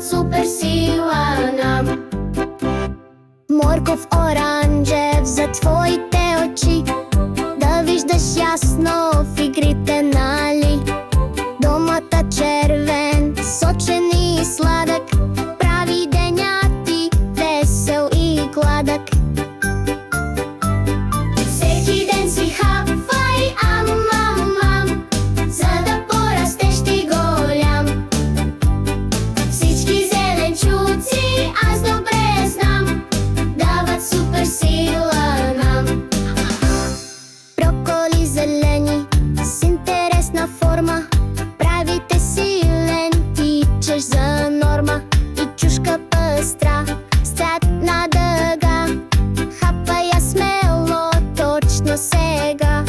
дават супер сила нам. Морков оранжев за твоите очи, да виждаш ясно в игрите, нали? Домата червен, сочен и сладък, прави деня ти весел и гладък. Всеки ден си хапвай ам, ам, ам, за да порастеш ти голям. Всички зеленчуци, аз добре знам, дават супер сила нам. Броколи зелени с интересна форма, правите силен, тичаш за норма. И чушка пъстра с цветна дъга, хапай я смело точно сега.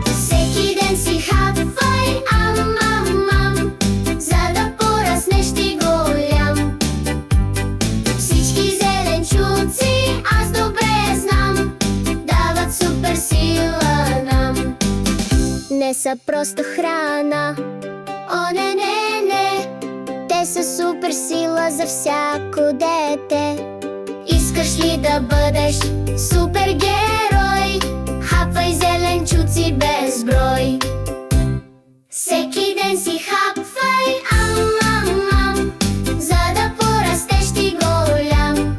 Всеки ден си хапвай ам, ам, ам, за да пораснеш ти голям. Всички зеленчуци, аз добре знам, дават супер сила нам. Не са просто храна, О, не, не, не, те са супер сила за всяко дете. искаш ли да бъдеш супергерой? Хапвай зеленчуци без брой. Всеки ден си хапвай ам, ам, ам, за да порастеш ти голям.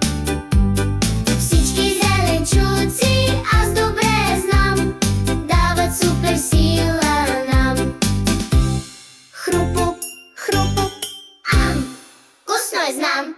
Всички зеленчуци, аз добре знам, дават супер сила нам. Хрупуп, хрупуп, ам, вкусно е знам.